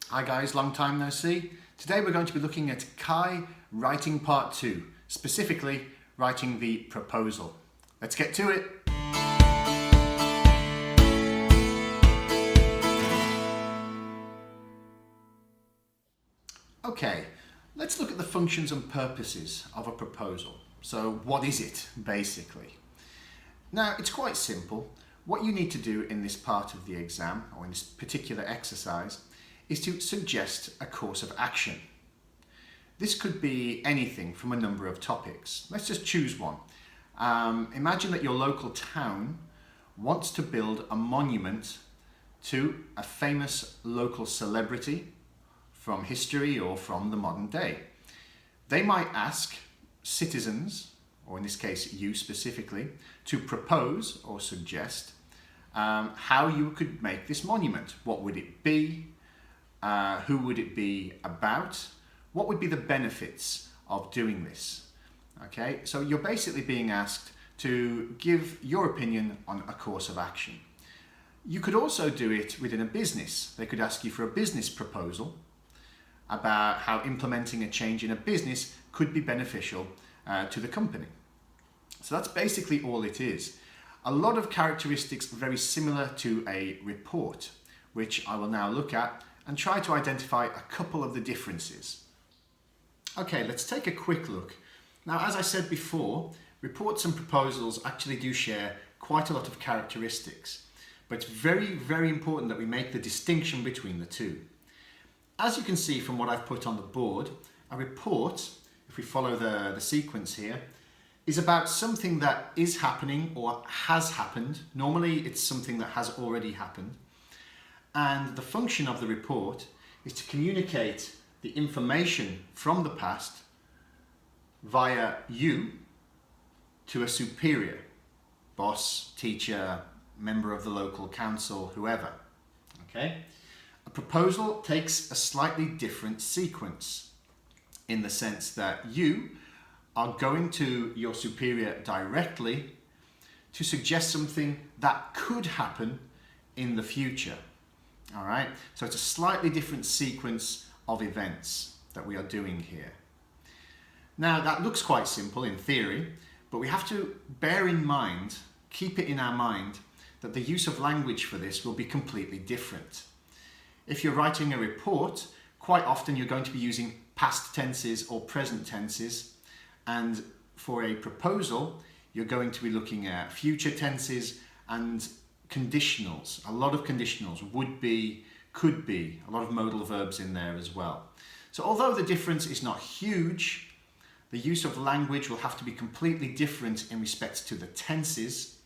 Hi guys, long time no see. Today we're going to be looking at CAE writing part 2, specifically writing the proposal. Let's get to it. Okay, let's look at the functions and purposes of a proposal. So what is it, basically? Now, it's quite simple. What you need to do in this part of the exam, or in this particular exercise, is to suggest a course of action. This could be anything from a number of topics. Let's just choose one. Imagine that your local town wants to build a monument to a famous local celebrity from history or from the modern day. They might ask citizens, or in this case you specifically, to propose or suggest how you could make this monument. What would it be? Who would it be about? What would be the benefits of doing this? Okay, so you're basically being asked to give your opinion on a course of action. You could also do it within a business. They could ask you for a business proposal about how implementing a change in a business could be beneficial to the company. So that's basically all it is. A lot of characteristics very similar to a report, which I will now look at and try to identify a couple of the differences. Okay, let's take a quick look. Now, as I said before, reports and proposals actually do share quite a lot of characteristics, but it's very, very important that we make the distinction between the two. As you can see from what I've put on the board, a report, if we follow the sequence here, is about something that is happening or has happened. Normally, it's something that has already happened. And the function of the report is to communicate the information from the past via you to a superior, boss, teacher, member of the local council, whoever. Okay? A proposal takes a slightly different sequence in the sense that you are going to your superior directly to suggest something that could happen in the future. All right, so it's a slightly different sequence of events that we are doing here. Now, that looks quite simple in theory, but we have to bear in mind, keep it in our mind, that the use of language for this will be completely different. If you're writing a report, quite often you're going to be using past tenses or present tenses, and for a proposal, you're going to be looking at future tenses and conditionals. A lot of conditionals, would be, could be, a lot of modal verbs in there as well. So although the difference is not huge, the use of language will have to be completely different in respect to the tenses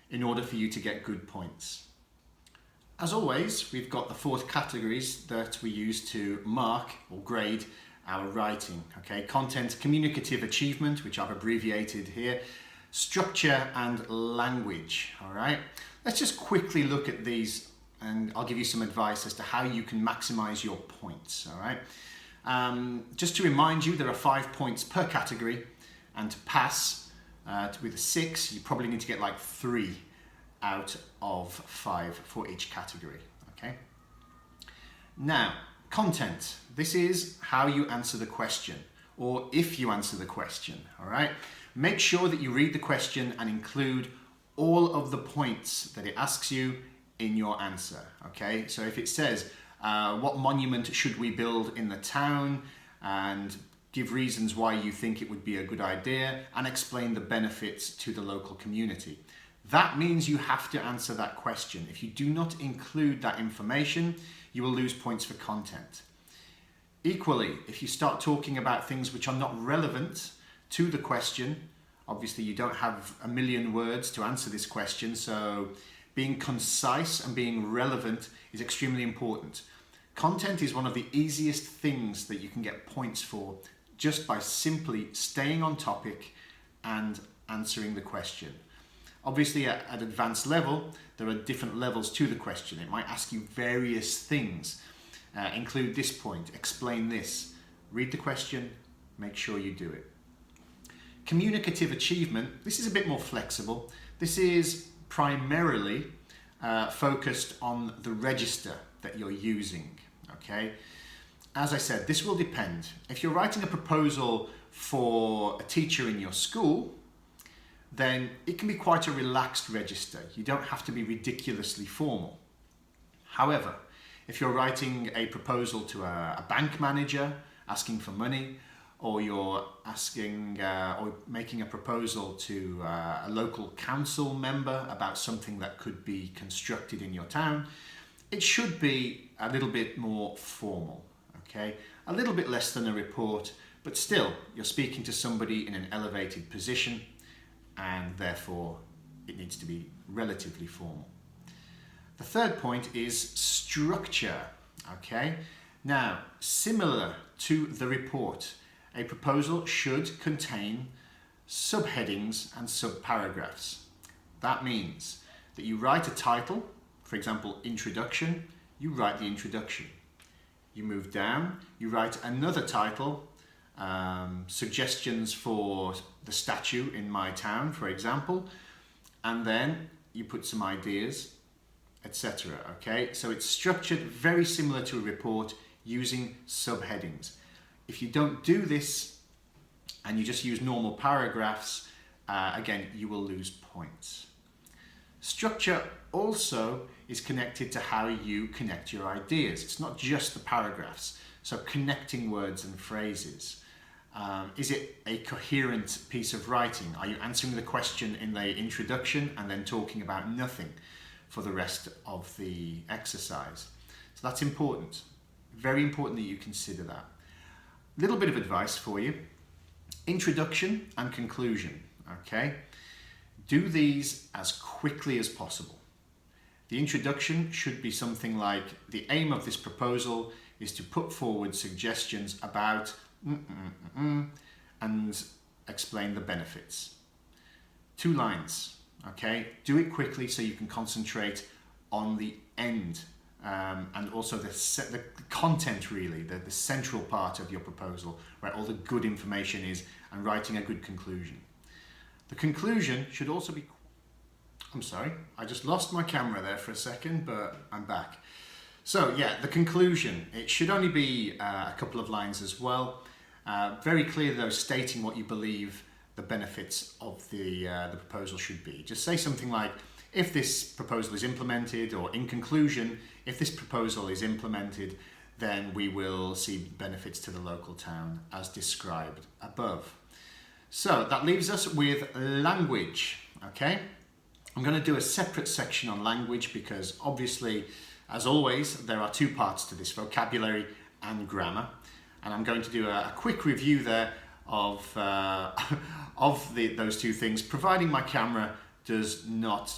in order for you to get good points. As always, we've got the 4 categories that we use to mark or grade our writing. Okay, content, communicative achievement, which I've abbreviated here, structure and language. All right, let's just quickly look at these and I'll give you some advice as to how you can maximize your points. All right, just to remind you, there are 5 points per category, and to pass with a 6, you probably need to get like 3 out of 5 for each category. Okay, now content. This is how you answer the question, or if you answer the question. All right, make sure that you read the question and include all of the points that it asks you in your answer. Okay, so if it says what monument should we build in the town, and give reasons why you think it would be a good idea and explain the benefits to the local community. That means you have to answer that question. If you do not include that information, you will lose points for content. Equally, if you start talking about things which are not relevant to the question, obviously you don't have a million words to answer this question, so being concise and being relevant is extremely important. Content is one of the easiest things that you can get points for just by simply staying on topic and answering the question. Obviously, at advanced level, there are different levels to the question. It might ask you various things. Include this point, explain this. Read the question, make sure you do it. Communicative achievement, this is a bit more flexible. This is primarily focused on the register that you're using. okay? As I said, this will depend. If you're writing a proposal for a teacher in your school, then it can be quite a relaxed register. You don't have to be ridiculously formal. However, if you're writing a proposal to a bank manager asking for money, or you're asking or making a proposal to a local council member about something that could be constructed in your town, it should be a little bit more formal, okay? A little bit less than a report, but still, you're speaking to somebody in an elevated position, and therefore it needs to be relatively formal. The third point is structure, okay? Now, similar to the report, a proposal should contain subheadings and subparagraphs. That means that you write a title, for example, introduction, you write the introduction. You move down, you write another title, suggestions for the statue in my town, for example, and then you put some ideas, etc. Okay, so it's structured very similar to a report using subheadings. If you don't do this and you just use normal paragraphs, again, you will lose points. Structure also is connected to how you connect your ideas. It's not just the paragraphs. So connecting words and phrases. Is it a coherent piece of writing? Are you answering the question in the introduction and then talking about nothing for the rest of the exercise? So that's important. Very important that you consider that. Little bit of advice for you. Introduction and conclusion, okay? Do these as quickly as possible. The introduction should be something like, the aim of this proposal is to put forward suggestions about and explain the benefits. 2 lines, okay? Do it quickly so you can concentrate on the end and also the content, really, the central part of your proposal, where all the good information is, and writing a good conclusion. The conclusion should also be... I'm sorry, I just lost my camera there for a second, but I'm back. So yeah, the conclusion, it should only be a couple of lines as well. Very clear though, stating what you believe the benefits of the proposal should be. Just say something like, if this proposal is implemented, or in conclusion, if this proposal is implemented, then we will see benefits to the local town as described above. So that leaves us with language, okay? I'm going to do a separate section on language because obviously, as always, there are 2 parts to this, vocabulary and grammar. And I'm going to do a quick review there of those 2 things, providing my camera does not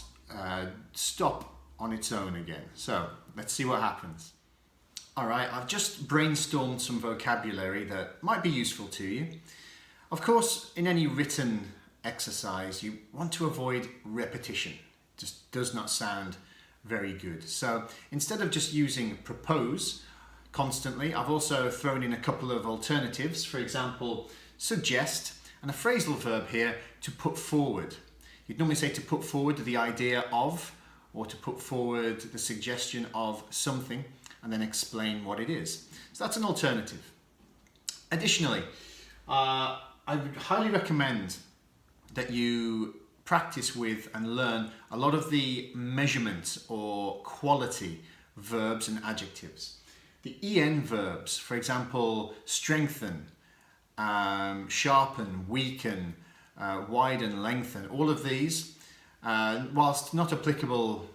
stop on its own again. So let's see what happens. All right, I've just brainstormed some vocabulary that might be useful to you. Of course, in any written exercise, you want to avoid repetition. It just does not sound very good. So instead of just using propose constantly, I've also thrown in a couple of alternatives. For example, suggest, and a phrasal verb here, to put forward. You'd normally say to put forward the idea of, or to put forward the suggestion of something, and then explain what it is. So that's an alternative. Additionally, I would highly recommend that you practice with and learn a lot of the measurement or quality verbs and adjectives. The EN verbs, for example, strengthen, sharpen, weaken, widen, lengthen, all of these, whilst not applicable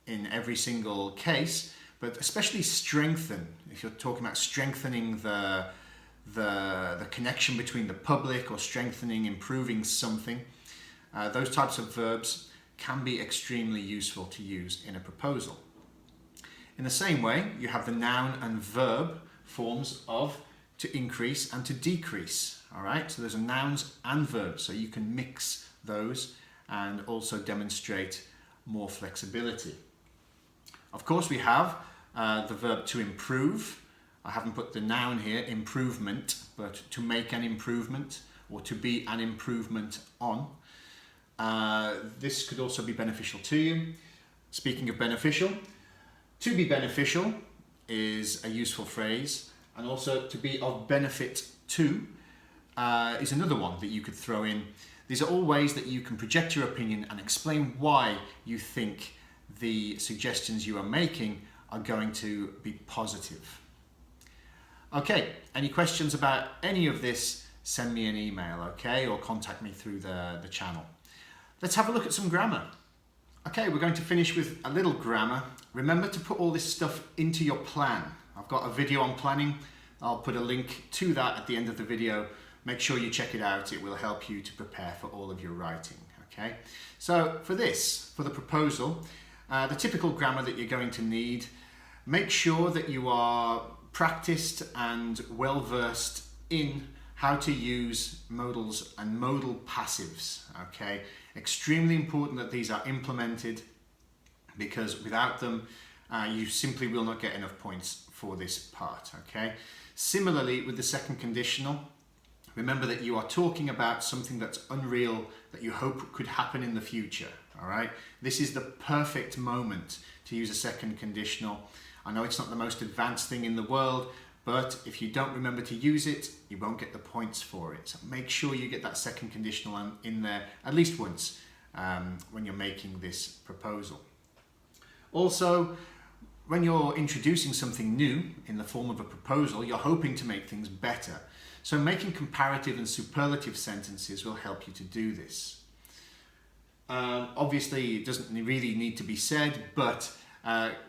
in every single case, but especially strengthen, if you're talking about strengthening the connection between the public, or strengthening, improving something, those types of verbs can be extremely useful to use in a proposal. In the same way, you have the noun and verb forms of to increase and to decrease. All right, so there's nouns and verbs, so you can mix those and also demonstrate more flexibility. Of course, we have the verb to improve. I haven't put the noun here, improvement, but to make an improvement or to be an improvement on. This could also be beneficial to you. Speaking of beneficial, to be beneficial is a useful phrase, and also to be of benefit to is another one that you could throw in. These are all ways that you can project your opinion and explain why you think the suggestions you are making are going to be positive. Okay, any questions about any of this, send me an email, okay, or contact me through the channel. Let's have a look at some grammar. Okay, we're going to finish with a little grammar. Remember to put all this stuff into your plan. I've got a video on planning. I'll put a link to that at the end of the video. Make sure you check it out. It will help you to prepare for all of your writing, okay? So for the proposal, the typical grammar that you're going to need, make sure that you are practiced and well-versed in how to use modals and modal passives, okay? Extremely important that these are implemented, because without them, you simply will not get enough points for this part, okay? Similarly, with the second conditional, remember that you are talking about something that's unreal that you hope could happen in the future, all right? This is the perfect moment to use a second conditional. I know it's not the most advanced thing in the world, but if you don't remember to use it, you won't get the points for it. So make sure you get that second conditional in there at least once when you're making this proposal. Also, when you're introducing something new in the form of a proposal, you're hoping to make things better. So making comparative and superlative sentences will help you to do this. Obviously, it doesn't really need to be said, but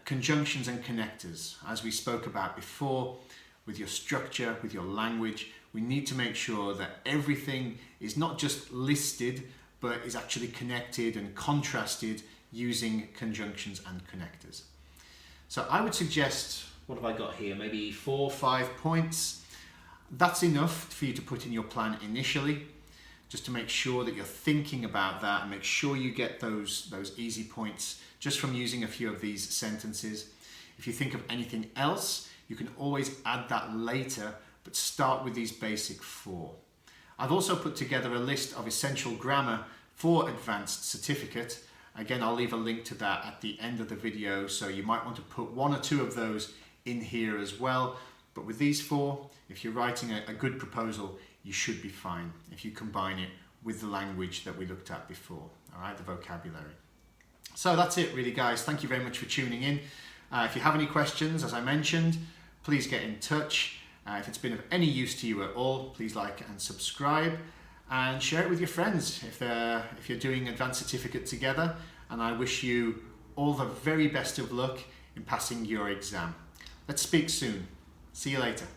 conjunctions and connectors, as we spoke about before, with your structure, with your language, we need to make sure that everything is not just listed, but is actually connected and contrasted using conjunctions and connectors. So I would suggest, what have I got here? Maybe 4 or 5 points. That's enough for you to put in your plan initially, just to make sure that you're thinking about that and make sure you get those easy points just from using a few of these sentences. If you think of anything else, you can always add that later, but start with these basic 4. I've also put together a list of essential grammar for advanced certificate. Again, I'll leave a link to that at the end of the video, so you might want to put 1 or 2 of those in here as well. But with these 4, if you're writing a good proposal, you should be fine if you combine it with the language that we looked at before, all right, the vocabulary. So that's it really, guys. Thank you very much for tuning in. If you have any questions, as I mentioned, please get in touch. If it's been of any use to you at all, please like and subscribe and share it with your friends if you're doing advanced certificate together. And I wish you all the very best of luck in passing your exam. Let's speak soon. See you later.